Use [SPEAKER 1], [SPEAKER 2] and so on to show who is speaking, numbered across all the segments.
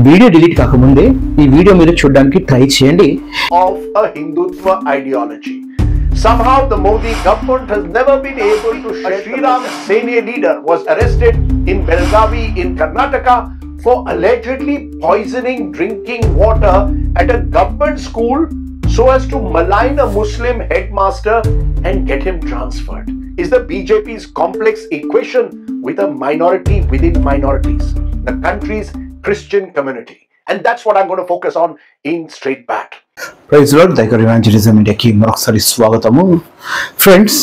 [SPEAKER 1] Video delete కాకముందే ఈ video మీరు చూడడానికి ట్రై చేయండి.
[SPEAKER 2] Of a Hindutva ideology. Somehow the Modi government has never bbeen able to share. Sri Ram Senior leader was arrested in Belgavi in Karnataka for allegedly poisoning drinking water at a government school so as to malign a Muslim headmaster and get him transferred. Is the BJP's complex equation with a minority within minorities, the country's Christian community. And that's what I'm going to focus on in Straight Bat.
[SPEAKER 1] Praise lord, దైవ evangelism ఇండియాకి మరొకసారి స్వాగతము. Friends,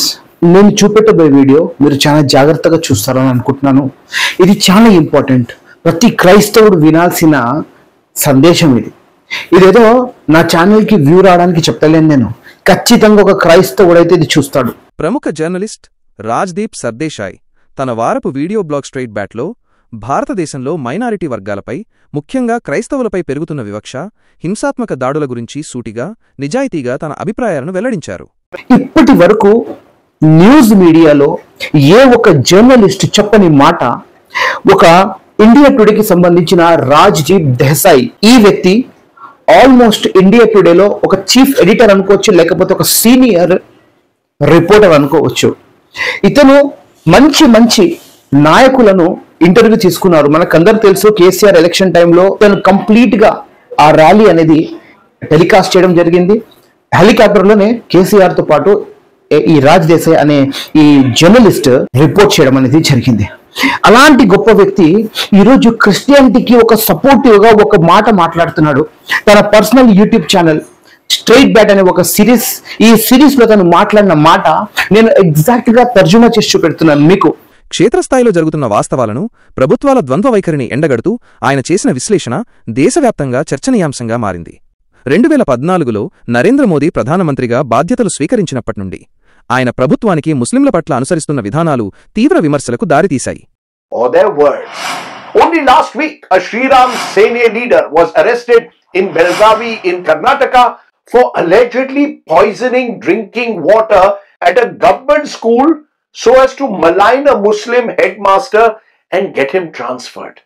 [SPEAKER 1] నేను చూపెట్టబోయే video మీరు చాలా జాగ్రత్తగా చూస్తారని అనుకుంటున్నాను. ఇది చాలా ఇంపార్టెంట్. ప్రతి క్రైస్తవుడు వినాల్సిన సందేశం ఇది. ఇదేదో నా ఛానల్కి వ్యూ రావడానికి చెప్తలేను నేను. ఖచ్చితంగా ఒక క్రైస్తవుడైతే ఇది చూస్తాడు.
[SPEAKER 3] ప్రముఖ జర్నలిస్ట్ రాజ్దీప్ సర్దేశాయ్ తన వారపు వీడియో బ్లాగ్ స్ట్రైట్ బ్యాట్లో భారతదేశంలో మైనారిటీ వర్గాలపై, ముఖ్యంగా క్రైస్తవులపై పెరుగుతున్న వివక్ష, హింసాత్మక దాడుల గురించి సూటిగా, నిజాయితీగా తన అభిప్రాయాలను వెల్లడించారు.
[SPEAKER 1] ఇప్పటి వరకు న్యూస్ మీడియాలో ఏ ఒక జర్నలిస్ట్ చెప్పని మాట ఒక ఇండియా టుడేకి సంబంధించిన రాజ్దీప్ దేశాయ్, ఈ వ్యక్తి ఆల్మోస్ట్ ఇండియా టుడేలో ఒక చీఫ్ ఎడిటర్ అనుకోవచ్చు, లేకపోతే ఒక సీనియర్ రిపోర్టర్ అనుకోవచ్చు. ఇతను మంచి మంచి నాయకులను ఇంటర్వ్యూ తీసుకున్నారు. మనకందరూ తెలుసు, కేసీఆర్ ఎలక్షన్ టైంలో తను కంప్లీట్ గా ఆ ర్యాలీ అనేది టెలికాస్ట్ చేయడం జరిగింది. హెలికాప్టర్లోనే కేసీఆర్ తో పాటు ఈ రాజ్ దేశాయ్ అనే ఈ జర్నలిస్ట్ రిపోర్ట్ చేయడం అనేది జరిగింది. అలాంటి గొప్ప వ్యక్తి ఈరోజు క్రిస్టియానిటీకి ఒక సపోర్టివ్ గా ఒక మాట మాట్లాడుతున్నాడు. తన personal YouTube channel straight bat అనే ఒక సిరీస్, ఈ సిరీస్ లో తను మాట్లాడిన మాట నేను ఎగ్జాక్ట్ గా తర్జుమా చేసి చూపెడుతున్నాను మీకు.
[SPEAKER 3] క్షేత్రస్థాయిలో జరుగుతున్న వాస్తవాలను, ప్రభుత్వాల ద్వంద్వ వైఖరిని ఎండగడుతూ ఆయన చేసిన విశ్లేషణ దేశవ్యాప్తంగా చర్చనీయాంశంగా మారింది. 2014లో నరేంద్ర మోదీ ప్రధానమంత్రిగా బాధ్యతలు స్వీకరించినప్పటి నుండి ఆయన ప్రభుత్వానికి ముస్లింల పట్ల అనుసరిస్తున్న విధానాలు తీవ్ర విమర్శలకు దారితీశాయి.
[SPEAKER 2] Or their words. Only last week, a Sri Ram Senior leader was arrested in Belgavi in Karnataka for allegedly poisoning drinking water at a government school so as to malign a Muslim headmaster and get him transferred.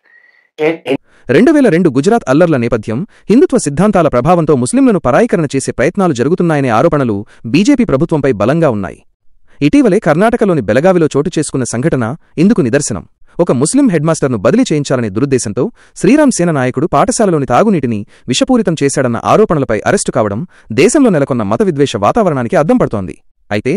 [SPEAKER 3] 2002 Gujarat అల్లర్ల నేపథ్యం, హిందుత్వ సిద్ధాంతాల ప్రభావంతో ముస్లింలను పరాయీకరణ చేసే ప్రయత్నాలు జరుగుతున్నాయనే ఆరోపణలు BJP ప్రభుత్వంపై బలంగా ఉన్నాయి. ఇటీవలే కర్ణాటకలోని బెలగావిలో చోటు చేసుకున్న సంఘటన ఇందుకు నిదర్శనం. ఒక ముస్లిం హెడ్మాస్టర్ను బదిలీ చేయించాలనే దురుద్దేశంతో శ్రీరామ్ సేన నాయకుడు పాఠశాలలోని తాగునీటిని విషపూరితం చేశాడన్న ఆరోపణలపై అరెస్టు కావడం దేశంలో నెలకొన్న మత విద్వేష వాతావరణానికి అద్దం పడుతోంది. అయితే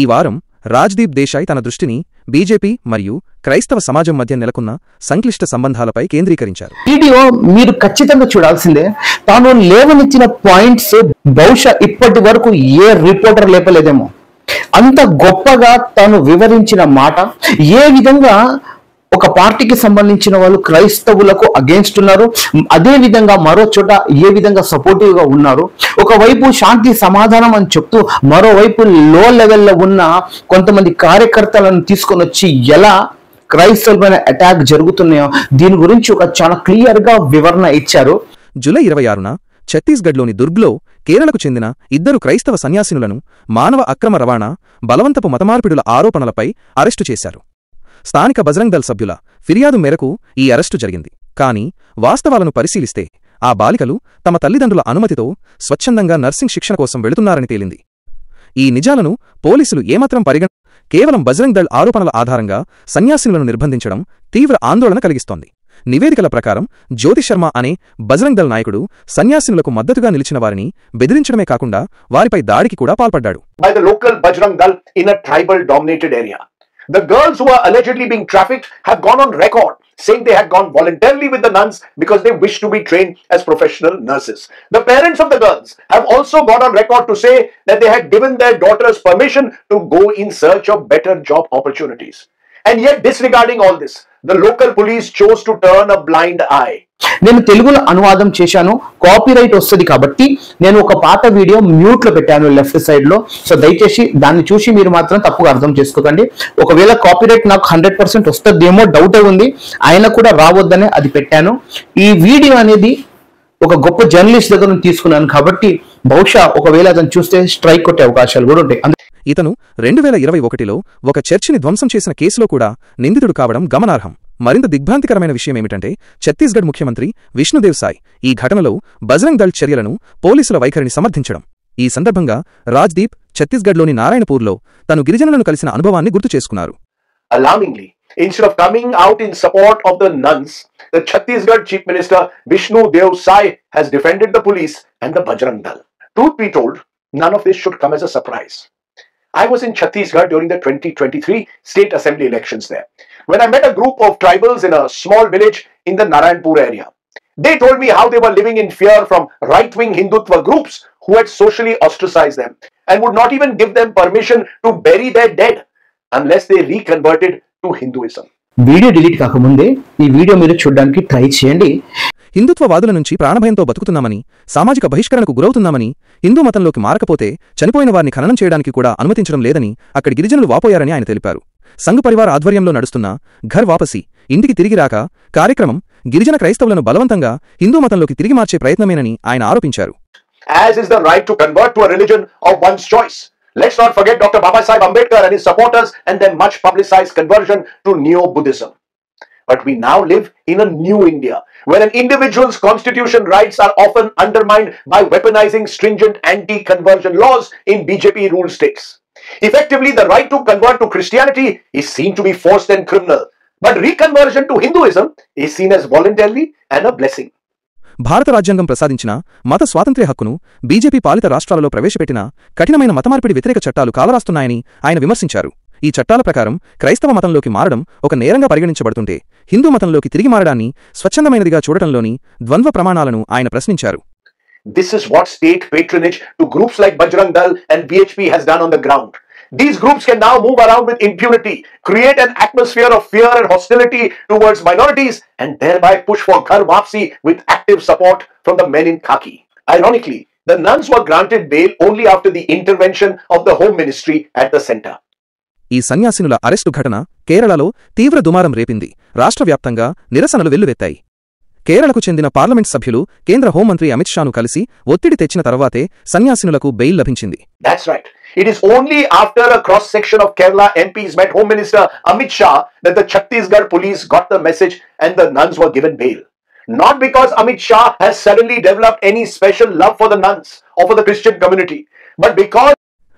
[SPEAKER 3] ఈ వారం రాజ్దీప్ దేశాయ్ తన దృష్టిని బీజేపీ మరియు క్రైస్తవ సమాజం మధ్య నెలకొన్న సంక్లిష్ట సంబంధాలపై కేంద్రీకరించారు.
[SPEAKER 1] వీడియో మీరు ఖచ్చితంగా చూడాల్సిందే. తాను లేవనెత్తిన పాయింట్స్ బహుశా ఇప్పటి వరకు ఏ రిపోర్టర్ లేపలేదేమో. అంత గొప్పగా తాను వివరించిన మాట, ఏ విధంగా ఒక పార్టీకి సంబంధించిన వాళ్ళు క్రైస్తవులకు అగేన్స్ట్ ఉన్నారు, అదే విధంగా మరో చోట ఏ విధంగా సపోర్టివ్ గా ఉన్నారు. ఒకవైపు శాంతి సమాధానం అని చెప్తూ మరోవైపు లో లెవెల్లో ఉన్న కొంతమంది కార్యకర్తలను తీసుకొని వచ్చి ఎలా క్రైస్తవులపైన అటాక్ జరుగుతున్నాయో దీని గురించి ఒక చాలా క్లియర్ గా వివరణ ఇచ్చారు.
[SPEAKER 3] జూలై 26న ఛత్తీస్గఢ్లోని దుర్గ్లో కేరళకు చెందిన 2 క్రైస్తవ సన్యాసినులను మానవ అక్రమ రవాణా, బలవంతపు మతమార్పిడుల ఆరోపణలపై అరెస్టు చేశారు. స్థానిక బజరంగ్ దళ్ సభ్యుల ఫిర్యాదు మేరకు ఈ అరెస్టు జరిగింది. కానీ వాస్తవాలను పరిశీలిస్తే ఆ బాలికలు తమ తల్లిదండ్రుల అనుమతితో స్వచ్ఛందంగా నర్సింగ్ శిక్షణ కోసం వెళుతున్నారని తేలింది. ఈ నిజాలను పోలీసులు ఏమాత్రం కేవలం బజరంగ్ దళ్ ఆరోపణల ఆధారంగా సన్యాసినులను నిర్బంధించడం తీవ్ర ఆందోళన కలిగిస్తోంది. నివేదికల ప్రకారం జ్యోతిశర్మ అనే బజరంగ్ దళ్ నాయకుడు సన్యాసినులకు మద్దతుగా నిలిచిన వారిని బెదిరించడమే కాకుండా వారిపై దాడికి కూడా పాల్పడ్డాడు.
[SPEAKER 2] By the local Bajrang Dal in a tribal dominated area. The girls who are allegedly being trafficked have gone on record saying they had gone voluntarily with the nuns because they wish to be trained as professional nurses. The parents of the girls have also gone on record to say that they had given their daughters permission to go in search of better job opportunities. And yet, disregarding all this, the local police chose to turn a blind eye.
[SPEAKER 1] నేను తెలుగులో అనువాదం చేశాను, copyright వస్తుంది కాబట్టి నేను ఒక పాత video mute లో పెట్టాను లెఫ్ట్ సైడ్ లో. సో దయచేసి దాన్ని చూసి మీరు మాత్రం తప్పుగా అర్థం చేసుకోకండి. ఒకవేళ కాపీరైట్ నాకు 100% వస్తుందేమో డౌటే ఉంది, ఆయన కూడా రావద్దనే అది పెట్టాను. ఈ వీడియో అనేది ఒక గొప్ప జర్నలిస్ట్ దగ్గర నుంచి తీసుకున్నాను కాబట్టి బహుశా ఒకవేళ అతను చూస్తే స్ట్రైక్ కొట్టే అవకాశాలు కూడా ఉంటాయి.
[SPEAKER 3] ఇతను 2021లో ఒక చర్చిని ధ్వంసం చేసిన కేసులో కూడా నిందితుడు కావడం గమనార్హం. మరింత దిగ్భ్రాంతికరమైన విషయమేమిటంటే ఛత్తీస్గఢ్ ముఖ్యమంత్రి విష్ణుదేవ్ సాయ్ ఈ ఘటనలో బజరంగ్ దళ్ చర్యలను పోలీసుల వైఖరిని సమర్థించడం. ఈ సందర్భంగా రాజ్దీప్ ఛత్తీస్గఢ్లోని నారాయణపూర్లో తను గిరిజనులను కలిసిన అనుభవాన్ని గుర్తు చేసుకున్నారు.
[SPEAKER 2] Alarmingly, instead of coming out in support of the nuns, the Chhattisgarh Chief Minister Vishnu Dev Sai has defended the police and the Bajrang Dal. Truth be told, none of this should come as a surprise. I was in Chhattisgarh during the 2023 state assembly elections there, when I met a group of tribals in a small village in the Narayanpur area. They told me how they were living in fear from right-wing Hindutva groups who had socially ostracized them and would not even give them permission to bury their dead unless they reconverted to Hinduism.
[SPEAKER 1] Video delete కాకముందే ఈ video మీరు చూడడానికి try చేయండి.
[SPEAKER 3] హిందుత్వవాదుల నుంచి ప్రాణభయంతో బతుకుతున్నామని, సామాజిక బహిష్కరణకు గురవుతున్నామని, హిందూ మతంలోకి మారకపోతే చనిపోయిన వారిని ఖననం చేయడానికి కూడా అనుమతించడం లేదని అక్కడి గిరిజనులు వాపోయారని ఆయన తెలిపారు. సంఘ్ పరివార్ ఆధ్వర్యంలో నడుస్తున్న ఘర్ వాపసీ ఇంటికి తిరిగి రాక కార్యక్రమం గిరిజన క్రైస్తవులను బలవంతంగా హిందూ మతంలోకి తిరిగి మార్చే ప్రయత్నమేనని ఆయన ఆరోపించారు.
[SPEAKER 2] As is the right to convert to a religion of one's choice. Let's not forget Dr. Baba Sahib Ambedkar and his supporters and their much publicized conversion to Neo-Buddhism. But we now live in a new India, where an individual's constitution rights are often undermined by weaponizing stringent anti-conversion laws in BJP-ruled states. Effectively, the right to convert to Christianity is seen to be forced and criminal, but reconversion to Hinduism is seen as voluntary and a blessing.
[SPEAKER 3] భారత రాజ్యాంగం ప్రసాదించిన మత స్వాతంత్ర్య హక్కును BJP పాలిత రాష్ట్రాలలో ప్రవేశపెట్టిన కఠినమైన మతమార్పిడి వ్యతిరేక చట్టాలు కాలరాస్తున్నాయని ఆయన విమర్శించారు. ఈ చట్టాల ప్రకారం క్రైస్తవ మతంలోకి మారడం ఒక నేరంగా పరిగణించబడుతుంటే హిందూ మతంలోకి తిరిగి మారడాన్ని స్వచ్ఛందమైనదిగా చూడటంలోని ద్వంద్వ ప్రమాణాలను ఆయన ప్రశ్నించారు.
[SPEAKER 2] This is what state patronage to groups like Bajrang Dal and BHP has done on the ground. These groups can now move around with impunity, create an atmosphere of fear and hostility towards minorities, and thereby push for Ghar Wapsi with active support from the men in khaki. Ironically, the nuns were granted bail only after the intervention of the Home Ministry at the center.
[SPEAKER 3] ఈ సన్యాసినుల arrest ఘటన కేరళలో తీవ్ర దుమారం రేపింది. రాష్ట్ర వ్యాప్తంగా నిరసనలు వెల్లువెత్తాయి. కేరళకు చెందిన పార్లమెంట్ సభ్యులు కేంద్ర హోంమంత్రి అమిత్ షాను కలిసి ఒత్తిడి తెచ్చిన తర్వాతే సన్యాసినులకు బెయిల్ లభించింది.
[SPEAKER 2] That's right. It is only after a cross-section of Kerala MPs met Home Minister Amit Shah that the Chhattisgarh police got the message and the nuns were given bail. Not because Amit Shah has suddenly developed any special love for the nuns or for the Christian community, but because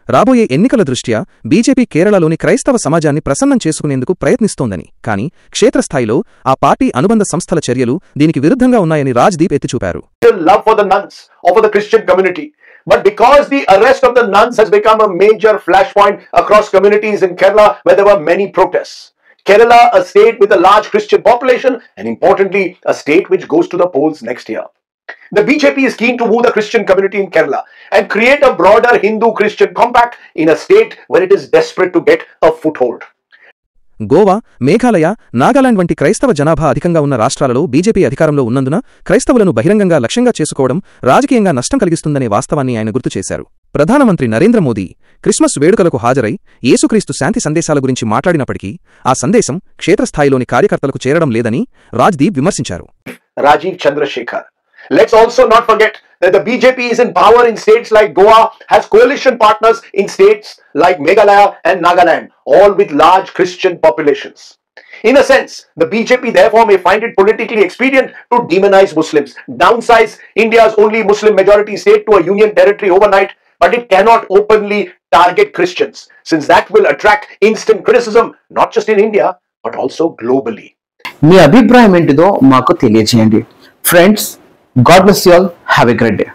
[SPEAKER 3] రాబోయే ఎన్నికల దృష్ట్యా BJP కేరళలోని క్రైస్తవ సమాజాన్ని ప్రసన్నం చేసుకునేందుకు ప్రయత్నిస్తోందని, కానీ క్షేత్రస్థాయిలో ఆ పార్టీ అనుబంధ సంస్థల చర్యలు దీనికి విరుద్ధంగా ఉన్నాయని Rajdeep ఎత్తిచూపారు.
[SPEAKER 2] love for the nuns or for the Christian community, but because the arrest of the nuns has become a major flashpoint across communities in Kerala where there were many protests. Kerala, a state with a large Christian population, and importantly, a state which goes to the polls next year. The BJP is keen to woo the Christian community in Kerala and create a broader Hindu-Christian compact in a state where it is desperate to get a foothold.
[SPEAKER 3] Goa, Meghalaya, Nagaland వంటి క్రైస్తవ జనాభా అధికంగా ఉన్న రాష్ట్రాలలో BJP అధికారంలో ఉన్నందున క్రైస్తవులను బహిరంగంగా లక్ష్యంగా చేసుకోవడం రాజకీయంగా నష్టం కలిగిస్తుందనే వాస్తవాన్ని ఆయన గుర్తు చేశారు. ప్రధానమంత్రి నరేంద్ర మోదీ క్రిస్మస్ వేడుకలకు హాజరై యేసుక్రీస్తు శాంతి సందేశాల గురించి మాట్లాడినప్పటికీ ఆ సందేశం క్షేత్రస్థాయిలోని కార్యకర్తలకు చేరడం లేదని రాజ్దీప్ విమర్శించారు.
[SPEAKER 2] Rajiv Chandrasekhar. Let's also not forget that the BJP is in power in states like Goa, has coalition partners in states like Meghalaya and Nagaland, all with large Christian populations. In a sense, the BJP therefore may find it politically expedient to demonize Muslims, downsize India's only Muslim majority state to a union territory overnight, but it cannot openly target Christians, since that will attract instant criticism, not just in India, but also globally.
[SPEAKER 1] మీ అభిప్రాయం ఏంటిదో మాకు తెలియజేయండి. Friends, God bless you all. Have a great day.